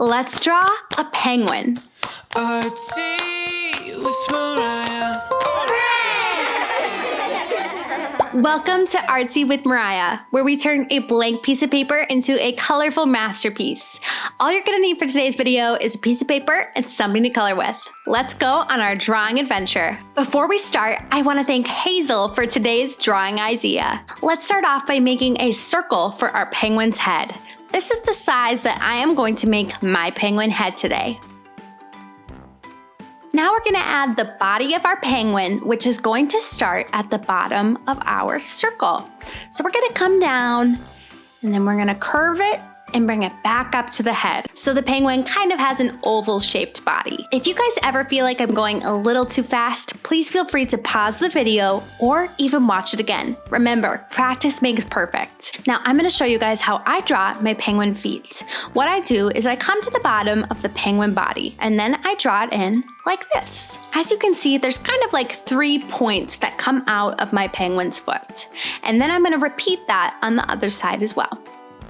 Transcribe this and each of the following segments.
Let's draw a penguin. Artsy with Mariah. Welcome to Artsy with Mariah, where we turn a blank piece of paper into a colorful masterpiece. All you're gonna need for today's video is a piece of paper and something to color with. Let's go on our drawing adventure. Before we start, I wanna thank Hazel for today's drawing idea. Let's start off by making a circle for our penguin's head. This is the size that I am going to make my penguin head today. Now we're gonna add the body of our penguin, which is going to start at the bottom of our circle. So we're gonna come down and then we're gonna curve it and bring it back up to the head. So the penguin kind of has an oval shaped body. If you guys ever feel like I'm going a little too fast, please feel free to pause the video or even watch it again. Remember, practice makes perfect. Now I'm gonna show you guys how I draw my penguin feet. What I do is I come to the bottom of the penguin body and then I draw it in like this. As you can see, there's kind of like 3 points that come out of my penguin's foot. And then I'm gonna repeat that on the other side as well.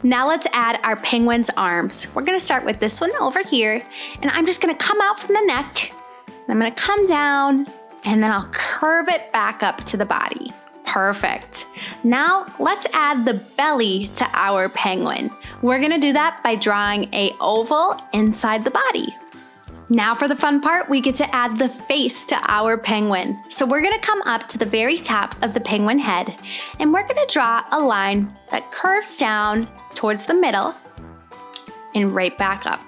Now let's add our penguin's arms. We're gonna start with this one over here, and I'm just gonna come out from the neck, and I'm gonna come down, and then I'll curve it back up to the body. Perfect. Now let's add the belly to our penguin. We're gonna do that by drawing an oval inside the body. Now for the fun part, we get to add the face to our penguin. So we're gonna come up to the very top of the penguin head, and we're gonna draw a line that curves down towards the middle and right back up.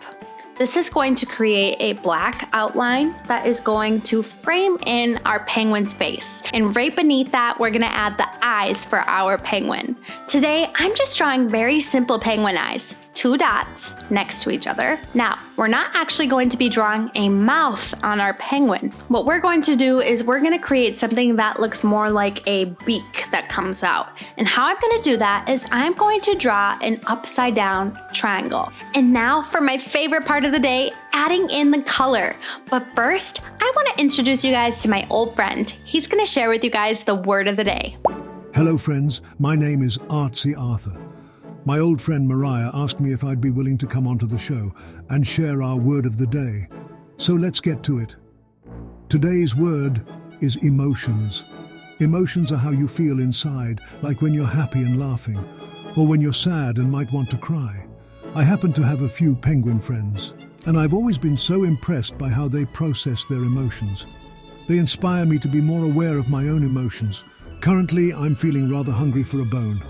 This is going to create a black outline that is going to frame in our penguin's face. And right beneath that, we're gonna add the eyes for our penguin. Today, I'm just drawing very simple penguin eyes. 2 dots next to each other. Now, we're not actually going to be drawing a mouth on our penguin. What we're going to do is we're gonna create something that looks more like a beak that comes out. And how I'm gonna do that is I'm going to draw an upside down triangle. And now for my favorite part of the day, adding in the color. But first, I wanna introduce you guys to my old friend. He's gonna share with you guys the word of the day. Hello friends, my name is Artsy Arthur. My old friend Mariah asked me if I'd be willing to come onto the show and share our word of the day. So let's get to it. Today's word is emotions. Emotions are how you feel inside, like when you're happy and laughing, or when you're sad and might want to cry. I happen to have a few penguin friends, and I've always been so impressed by how they process their emotions. They inspire me to be more aware of my own emotions. Currently, I'm feeling rather hungry for a bone.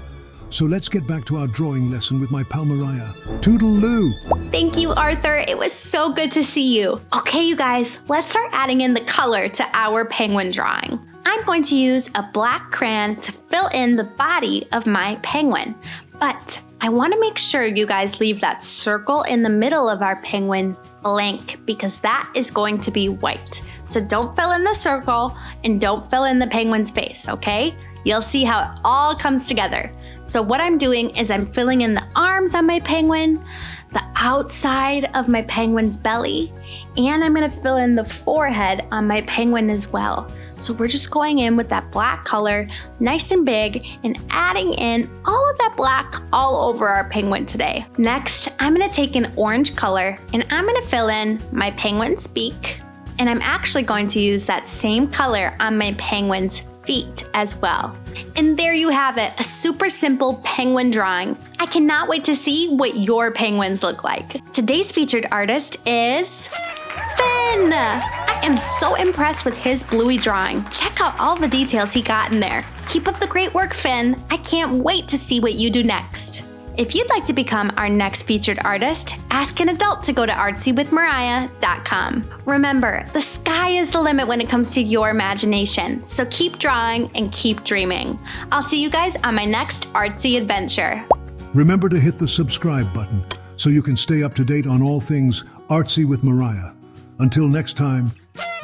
So let's get back to our drawing lesson with my pal Mariah. Toodaloo! Thank you, Arthur. It was so good to see you. Okay, you guys, let's start adding in the color to our penguin drawing. I'm going to use a black crayon to fill in the body of my penguin, but I want to make sure you guys leave that circle in the middle of our penguin blank because that is going to be white. So don't fill in the circle and don't fill in the penguin's face, okay? You'll see how it all comes together. So what I'm doing is I'm filling in the arms on my penguin, the outside of my penguin's belly, and I'm gonna fill in the forehead on my penguin as well. So we're just going in with that black color, nice and big, and adding in all of that black all over our penguin today. Next, I'm gonna take an orange color and I'm gonna fill in my penguin's beak, and I'm actually going to use that same color on my penguin's feet as well. And there you have it, a super simple penguin drawing. I cannot wait to see what your penguins look like. Today's featured artist is Finn. I am so impressed with his bluey drawing. Check out all the details he got in there. Keep up the great work, Finn. I can't wait to see what you do next. If you'd like to become our next featured artist, ask an adult to go to artsywithmariah.com. Remember, the sky is the limit when it comes to your imagination, so keep drawing and keep dreaming. I'll see you guys on my next artsy adventure. Remember to hit the subscribe button so you can stay up to date on all things Artsy with Mariah. Until next time,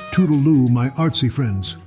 toodaloo, my artsy friends.